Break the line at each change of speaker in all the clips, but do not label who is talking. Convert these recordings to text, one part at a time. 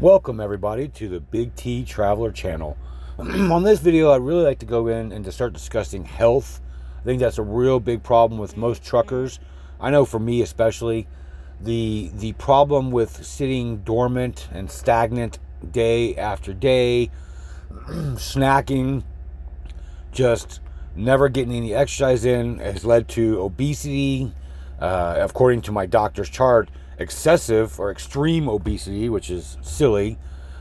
Welcome everybody to the Big T Traveler channel. On this video, I'd really like to go in and to start discussing health. I think that's a real big problem with most truckers. I know for me especially, the problem with sitting dormant and stagnant day after day, snacking, just never getting any exercise in has led to obesity. According to my doctor's chart, excessive or extreme obesity, which is silly.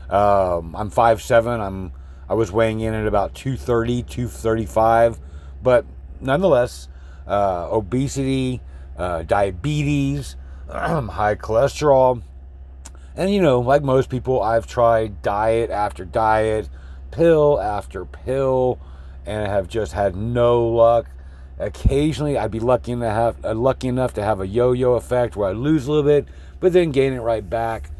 I'm 5'7". I was weighing in at about 230, 235, but nonetheless, obesity, diabetes, high cholesterol, and like most people, I've tried diet after diet, pill after pill, and have just had no luck. Occasionally, I'd be lucky enough to have a yo-yo effect where I lose a little bit, but then gain it right back.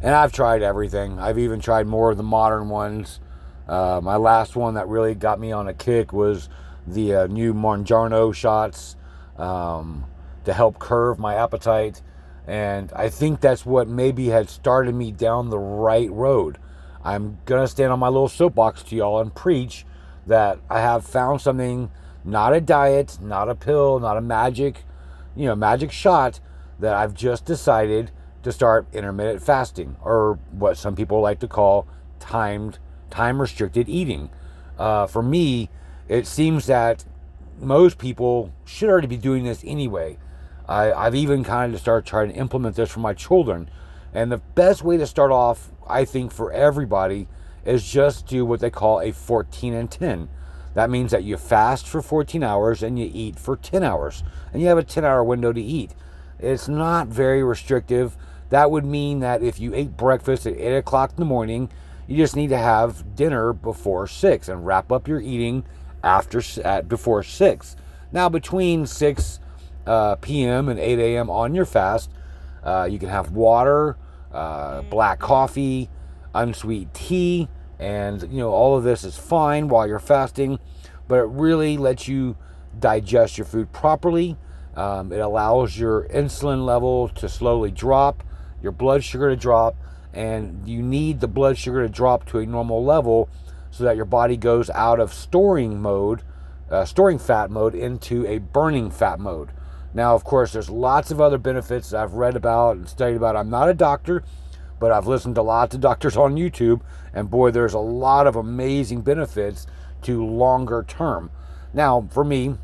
And I've tried everything. I've even tried more of the modern ones. My last one that really got me on a kick was the new Mounjaro shots to help curb my appetite. And I think that's what maybe had started me down the right road. I'm going to stand on my little soapbox to y'all and preach that I have found something, not a diet, not a pill, not a magic shot, that I've just decided to start intermittent fasting, or what some people like to call time restricted eating. For me, it seems that most people should already be doing this anyway. I've even kind of started trying to implement this for my children. And the best way to start off, I think, for everybody is just do what they call a 14 and 10. That means that you fast for 14 hours and you eat for 10 hours. And you have a 10-hour window to eat. It's not very restrictive. That would mean that if you ate breakfast at 8 o'clock in the morning, you just need to have dinner before 6 and wrap up your eating before 6. Now, between 6 p.m. and 8 a.m. on your fast, you can have water, black coffee, unsweet tea, and all of this is fine while you're fasting, but it really lets you digest your food properly. It allows your insulin level to slowly drop, your blood sugar to drop, and you need the blood sugar to drop to a normal level so that your body goes out of storing fat mode into a burning fat mode. Now, of course, there's lots of other benefits that I've read about and studied about. I'm not a doctor, but I've listened to lots of doctors on YouTube, and boy, there's a lot of amazing benefits to longer term. Now, for me,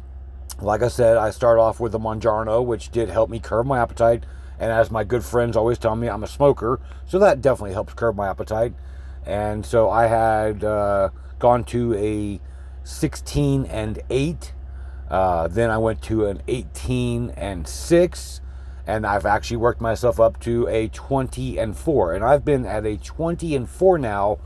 like I said, I start off with the Mounjaro, which did help me curb my appetite. And as my good friends always tell me, I'm a smoker, so that definitely helps curb my appetite. And so I had gone to a 16 and 8. Then I went to an 18 and 6. And I've actually worked myself up to a 20 and 4. And I've been at a 20 and 4 now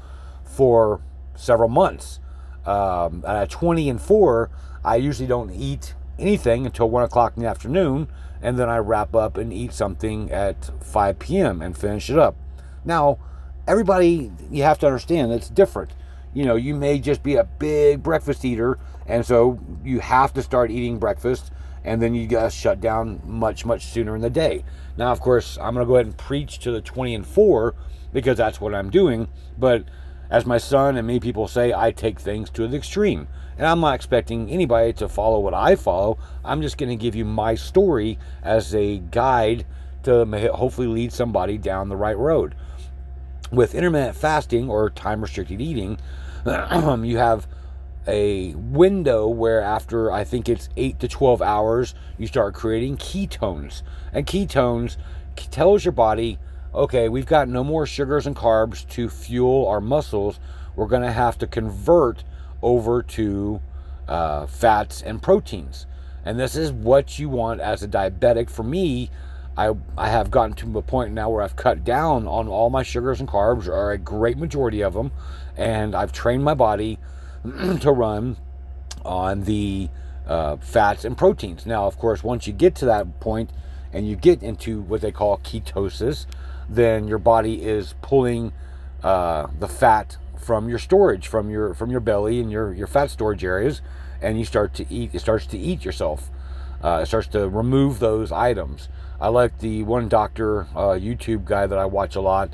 for several months. At 20 and 4, I usually don't eat anything until 1 o'clock in the afternoon, and then I wrap up and eat something at 5 p.m. and finish it up. Now, everybody, you have to understand, it's different. You may just be a big breakfast eater, and so you have to start eating breakfast, and then you gotta shut down much, much sooner in the day. Now, of course, I'm gonna go ahead and preach to the 20 and 4 because that's what I'm doing, but as my son and many people say, I take things to the extreme. And I'm not expecting anybody to follow what I follow. I'm just going to give you my story as a guide to hopefully lead somebody down the right road. With intermittent fasting or time-restricted eating, you have a window where after, I think it's 8 to 12 hours, you start creating ketones. And ketones tells your body, okay, we've got no more sugars and carbs to fuel our muscles. We're going to have to convert over to fats and proteins. And this is what you want as a diabetic. For me, I have gotten to a point now where I've cut down on all my sugars and carbs, or a great majority of them, and I've trained my body to run on the fats and proteins. Now, of course, once you get to that point and you get into what they call ketosis, then your body is pulling the fat from your storage, from your belly and your fat storage areas, and you start to eat. It starts to eat yourself. It starts to remove those items. I like the one doctor YouTube guy that I watch a lot.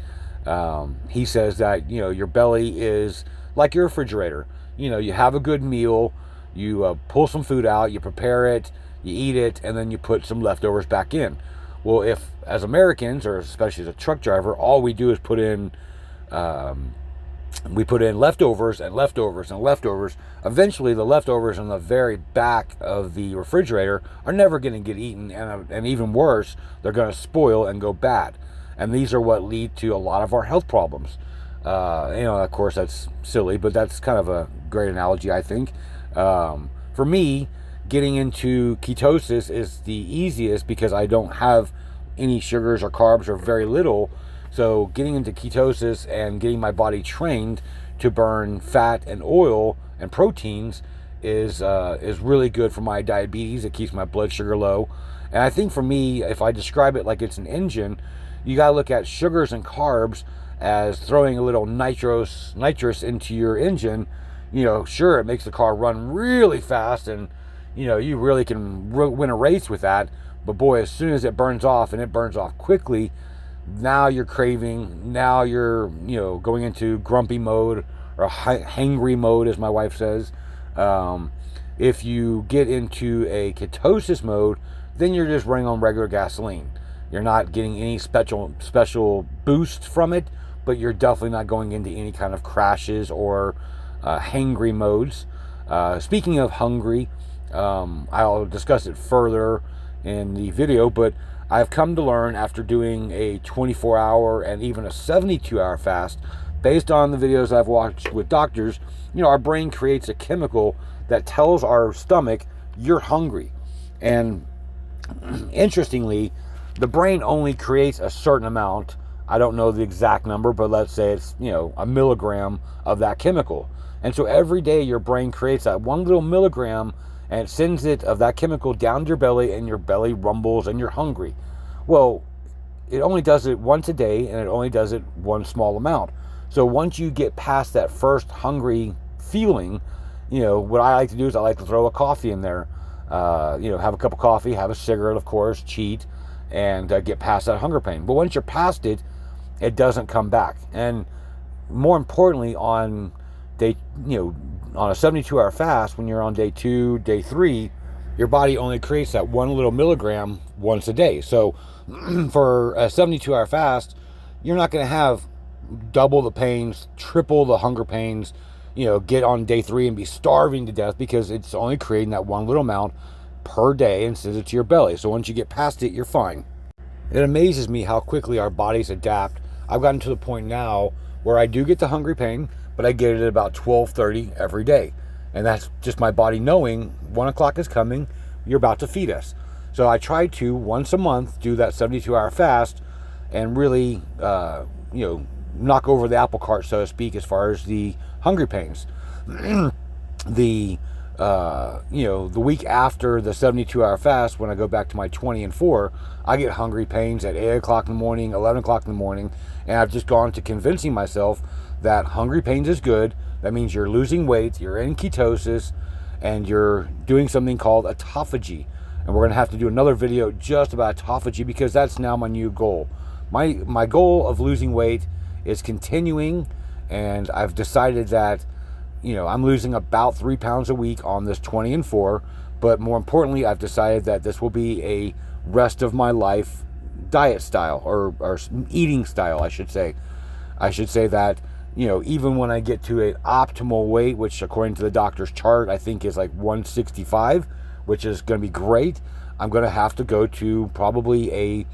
He says that, your belly is like your refrigerator. You have a good meal, you pull some food out, you prepare it, you eat it, and then you put some leftovers back in. Well, if as Americans, or especially as a truck driver, all we do is put in leftovers and leftovers and leftovers. Eventually, the leftovers on the very back of the refrigerator are never going to get eaten, and even worse, they're going to spoil and go bad. And these are what lead to a lot of our health problems. Of course, that's silly, but that's kind of a great analogy, I think. For me, getting into ketosis is the easiest because I don't have any sugars or carbs, or very little. So getting into ketosis and getting my body trained to burn fat and oil and proteins is really good for my diabetes. It keeps my blood sugar low. And I think for me, if I describe it like it's an engine, you got to look at sugars and carbs as throwing a little nitrous into your engine. Sure, it makes the car run really fast, and you really can win a race with that. But boy, as soon as it burns off, and it burns off quickly, now you're craving. Now you're going into grumpy mode, or hangry mode, as my wife says. If you get into a ketosis mode, then you're just running on regular gasoline. You're not getting any special boost from it, but you're definitely not going into any kind of crashes or hangry modes. Speaking of hungry, I'll discuss it further in the video, but I've come to learn, after doing a 24-hour and even a 72-hour fast, based on the videos I've watched with doctors, our brain creates a chemical that tells our stomach, you're hungry. And interestingly, the brain only creates a certain amount. I don't know the exact number, but let's say it's, a milligram of that chemical. And so every day your brain creates that one little milligram, and it sends it of that chemical down to your belly, and your belly rumbles and you're hungry. Well, it only does it once a day, and it only does it one small amount. So once you get past that first hungry feeling, what I like to do is I like to throw a coffee in there. Have a cup of coffee, have a cigarette, of course, cheat, and get past that hunger pain. But once you're past it, it doesn't come back. And more importantly, on day, on a 72-hour fast, when you're on day 2, day 3, your body only creates that one little milligram once a day. So for a 72-hour fast, you're not going to have double the pains, triple the hunger pains, get on day 3 and be starving to death, because it's only creating that one little amount per day and sends it to your belly. So once you get past it, you're fine. It amazes me how quickly our bodies adapt. I've gotten to the point now where I do get the hungry pain, but I get it at about 12:30 every day. And that's just my body knowing 1 o'clock is coming, you're about to feed us. So I try to, once a month, do that 72-hour fast and really, knock over the apple cart, so to speak, as far as the hungry pains. The week after the 72-hour fast, when I go back to my 20 and 4, I get hungry pains at 8 o'clock in the morning, 11 o'clock in the morning, and I've just gone to convincing myself that hungry pains is good. That means you're losing weight, you're in ketosis, and you're doing something called autophagy. And we're going to have to do another video just about autophagy, because that's now my new goal. My goal of losing weight is continuing, and I've decided that I'm losing about 3 pounds a week on this 20 and 4, but more importantly, I've decided that this will be a rest of my life diet style, or eating style, I should say. I should say that, even when I get to an optimal weight, which according to the doctor's chart, I think is like 165, which is going to be great, I'm going to have to go to probably a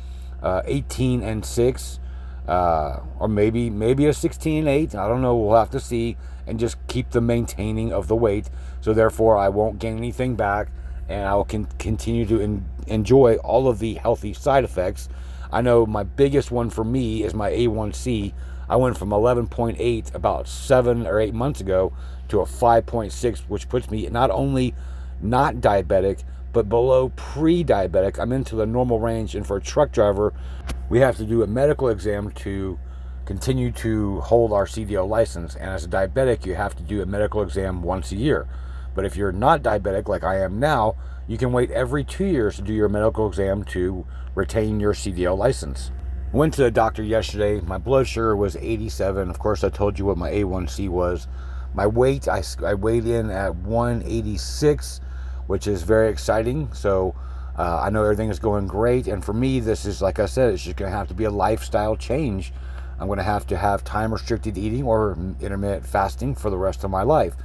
18 and 6, or maybe a 16 and 8. I don't know. We'll have to see, and just keep the maintaining of the weight. So therefore, I won't gain anything back, and I will continue to enjoy all of the healthy side effects. I know my biggest one for me is my A1C. I went from 11.8 about 7 or 8 months ago to a 5.6, which puts me not only not diabetic, but below pre-diabetic. I'm into the normal range, and for a truck driver, we have to do a medical exam to continue to hold our CDL license. And as a diabetic, you have to do a medical exam once a year. But if you're not diabetic, like I am now, you can wait every 2 years to do your medical exam to retain your CDL license. Went to the doctor yesterday. My blood sugar was 87. Of course, I told you what my A1C was. My weight, I weighed in at 186, which is very exciting. So I know everything is going great. And for me, this is, like I said, it's just going to have to be a lifestyle change. I'm going to have time restricted eating or intermittent fasting for the rest of my life,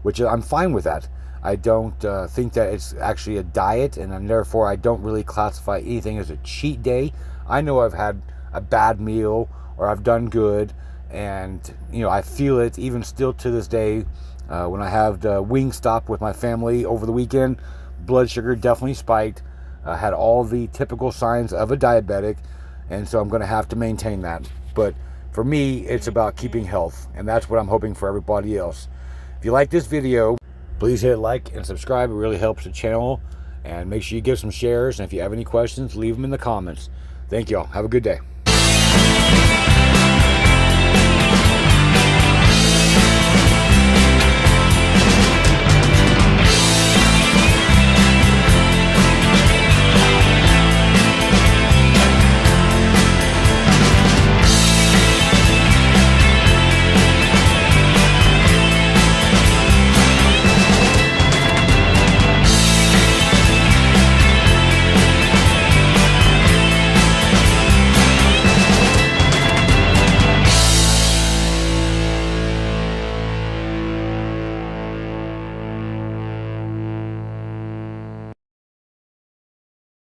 which I'm fine with that. I don't think that it's actually a diet, and therefore I don't really classify anything as a cheat day. I know I've had a bad meal or I've done good, and I feel it even still to this day. When I have the Wingstop with my family over the weekend, blood sugar definitely spiked. I had all the typical signs of a diabetic, and so I'm going to have to maintain that. But for me, it's about keeping health, and that's what I'm hoping for everybody else. If you like this video, please hit like and subscribe. It really helps the channel. And make sure you give some shares. And if you have any questions, leave them in the comments. Thank y'all. Have a good day.